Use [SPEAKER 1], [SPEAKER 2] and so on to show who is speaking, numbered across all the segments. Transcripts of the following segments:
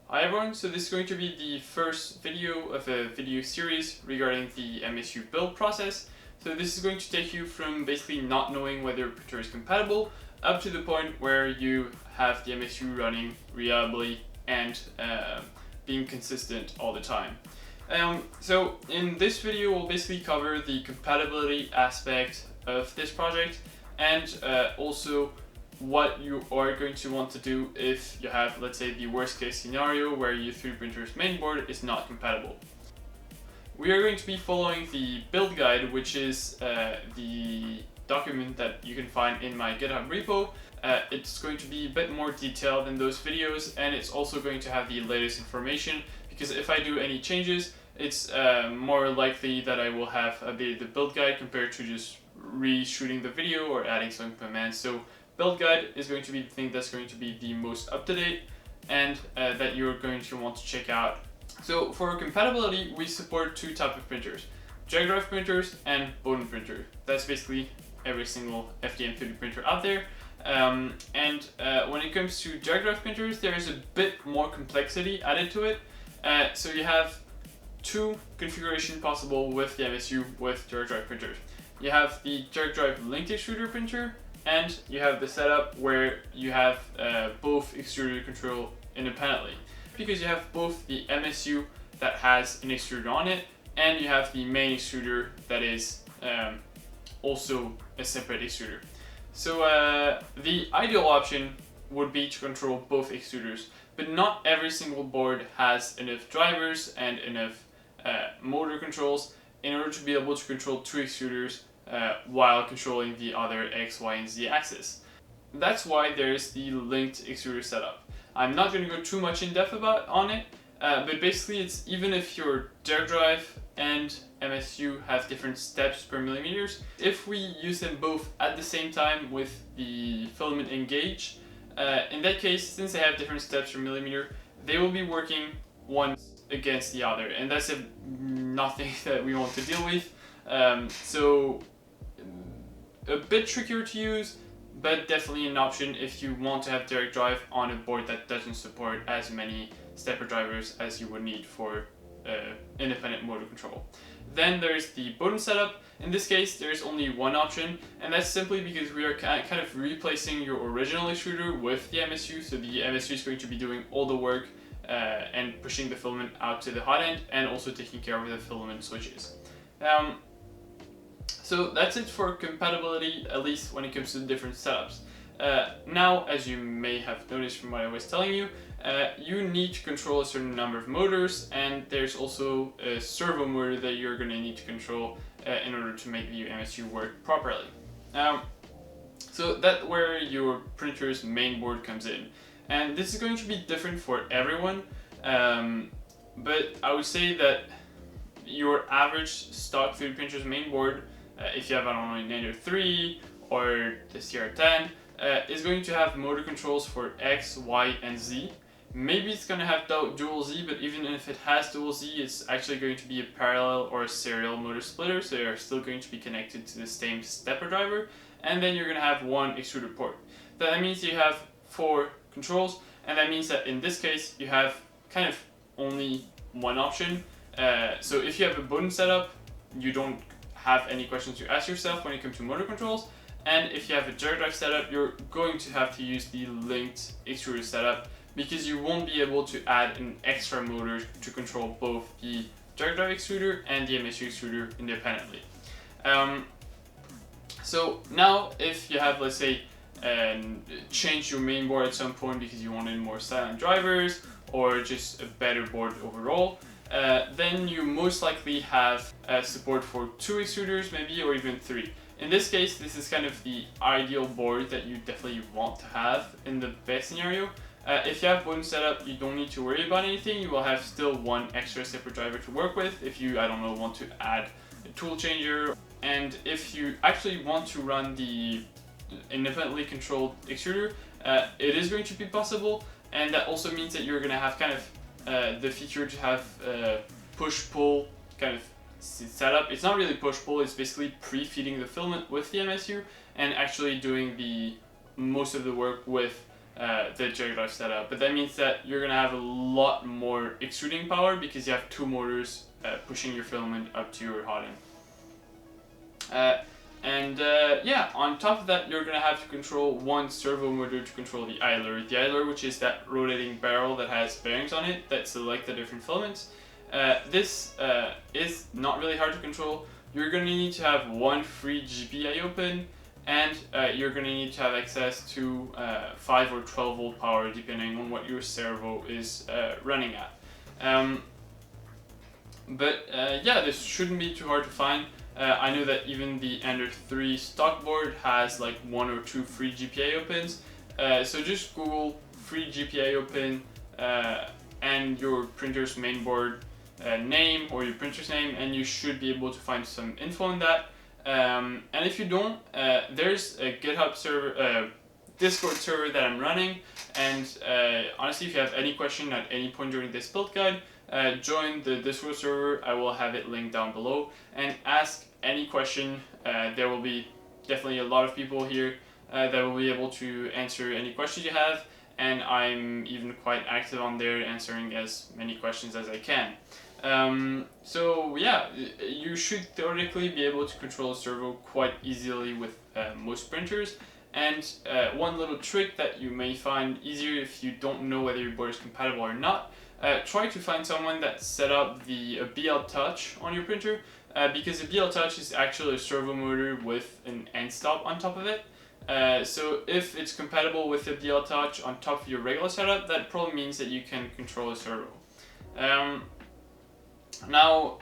[SPEAKER 1] Hi everyone, so this is going to be the first video of a video series regarding the MSU build process. So this is going to take you from basically not knowing whether your printer is compatible up to the point where you have the MSU running reliably and being consistent all the time. So in this video we'll basically cover the compatibility aspect of this project and also what you are going to want to do if you have, let's say, the worst case scenario where your 3D printer's mainboard is not compatible. We are going to be following the build guide, which is the document that you can find in my GitHub repo. It's going to be a bit more detailed than those videos, and it's also going to have the latest information, because if I do any changes, it's more likely that I will have updated the build guide compared to just reshooting the video or adding some commands. So build guide is going to be the thing that's going to be the most up-to-date and that you're going to want to check out. So for compatibility, we support two types of printers: Drive printers and Bowden printer. That's basically every single FDM 3D printer out there. When it comes to Drive printers, there is a bit more complexity added to it. So you have two configurations possible with the MSU with Drive printers. You have the Drive linked extruder printer, and you have the setup where you have both extruder control independently, because you have both the MSU that has an extruder on it, and you have the main extruder that is also a separate extruder. So the ideal option would be to control both extruders, but not every single board has enough drivers and enough motor controls in order to be able to control two extruders while controlling the other X, Y, and Z axis. That's why there's the linked extruder setup. I'm not going to go too much in depth on it, but basically it's even if your Drive and MSU have different steps per millimeters, if we use them both at the same time with the filament engaged, in that case, since they have different steps per millimeter, they will be working one against the other, and that's nothing that we want to deal with. So a bit trickier to use, but definitely an option if you want to have direct drive on a board that doesn't support as many stepper drivers as you would need for independent motor control. Then there's the Bowden setup. In this case, there's only one option, and that's simply because we are kind of replacing your original extruder with the MSU. So the MSU is going to be doing all the work and pushing the filament out to the hot end, and also taking care of the filament switches. So that's it for compatibility, at least when it comes to the different setups. Now, as you may have noticed from what I was telling you, you need to control a certain number of motors, and there's also a servo motor that you're going to need to control in order to make the MSU work properly. So that's where your printer's main board comes in. And this is going to be different for everyone, but I would say that your average stock 3D printer's main board, if you have, I don't know, a Nander 3 or the CR10, is going to have motor controls for X, Y, and Z. Maybe it's going to have dual Z, but even if it has dual Z, it's actually going to be a parallel or a serial motor splitter, so you're still going to be connected to the same stepper driver, and then you're going to have one extruder port. That means you have 4 controls, and that means that in this case you have kind of only one option. So if you have a Bowden setup, you don't have any questions to ask yourself when it comes to motor controls, and if you have a Drive setup, you're going to have to use the linked extruder setup, because you won't be able to add an extra motor to control both the Drive extruder and the MSU extruder independently. So now if you have, let's say, change your main board at some point because you wanted more silent drivers or just a better board overall, then you most likely have support for 2 extruders maybe, or even 3. In this case, this is kind of the ideal board that you definitely want to have in the best scenario. If you have Bowden setup, you don't need to worry about anything. You will have still one extra separate driver to work with if you, I don't know, want to add a tool changer. And if you actually want to run the independently controlled extruder, it is going to be possible, and that also means that you're going to have kind of the feature to have push-pull kind of setup. It's not really push-pull, it's basically pre-feeding the filament with the MSU and actually doing the most of the work with the jackknife setup, but that means that you're gonna have a lot more extruding power because you have two motors pushing your filament up to your hot end. Yeah, on top of that, you're gonna have to control one servo motor to control the idler. The idler, which is that rotating barrel that has bearings on it that select the different filaments. This is not really hard to control. You're gonna need to have one free GPA open, and you're gonna need to have access to 5 or 12 volt power depending on what your servo is running at. Yeah, this shouldn't be too hard to find. I know that even the Ender 3 stock board has like 1 or 2 free GPA opens. So just Google free GPA open and your printer's mainboard name or your printer's name, and you should be able to find some info on that. And if you don't, there's a GitHub server, Discord server that I'm running, and honestly, if you have any question at any point during this build guide, join the Discord server. I will have it linked down below, and ask any question. There will be definitely a lot of people here that will be able to answer any questions you have, and I'm even quite active on there answering as many questions as I can. So yeah, you should theoretically be able to control a servo quite easily with most printers. And one little trick that you may find easier if you don't know whether your board is compatible or not, try to find someone that set up the BL Touch on your printer, because the BL Touch is actually a servo motor with an end stop on top of it. So if it's compatible with the BL Touch on top of your regular setup, that probably means that you can control a servo. Now,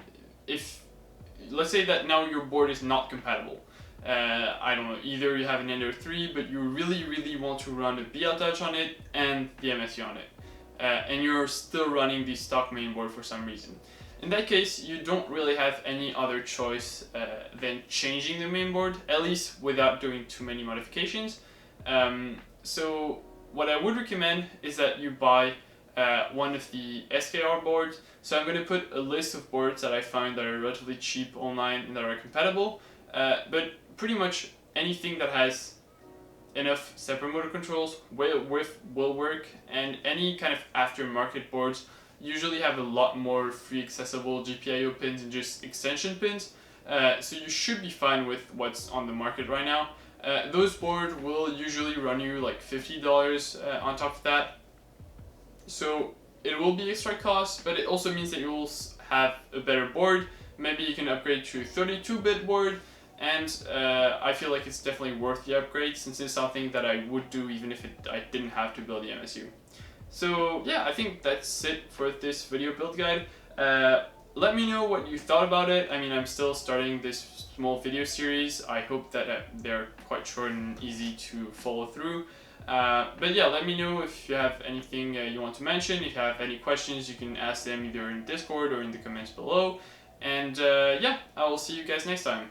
[SPEAKER 1] let's say that now your board is not compatible. I don't know, either you have an Ender 3, but you really want to run the BL Touch on it and the MSU on it, and you're still running the stock mainboard for some reason. In that case, you don't really have any other choice than changing the mainboard, at least without doing too many modifications. So what I would recommend is that you buy one of the SKR boards. So I'm going to put a list of boards that I find that are relatively cheap online and that are compatible, but pretty much anything that has enough separate motor controls will work, and any kind of aftermarket boards usually have a lot more free accessible GPIO pins and just extension pins, so you should be fine with what's on the market right now. Those boards will usually run you like $50 on top of that, so it will be extra cost, but it also means that you will have a better board. Maybe you can upgrade to a 32-bit board, and I feel like it's definitely worth the upgrade, since it's something that I would do even if I didn't have to build the MSU. So yeah, I think that's it for this video build guide. Let me know what you thought about it. I mean, I'm still starting this small video series. I hope that they're quite short and easy to follow through. But yeah, let me know if you have anything you want to mention. If you have any questions, you can ask them either in Discord or in the comments below. And yeah, I will see you guys next time.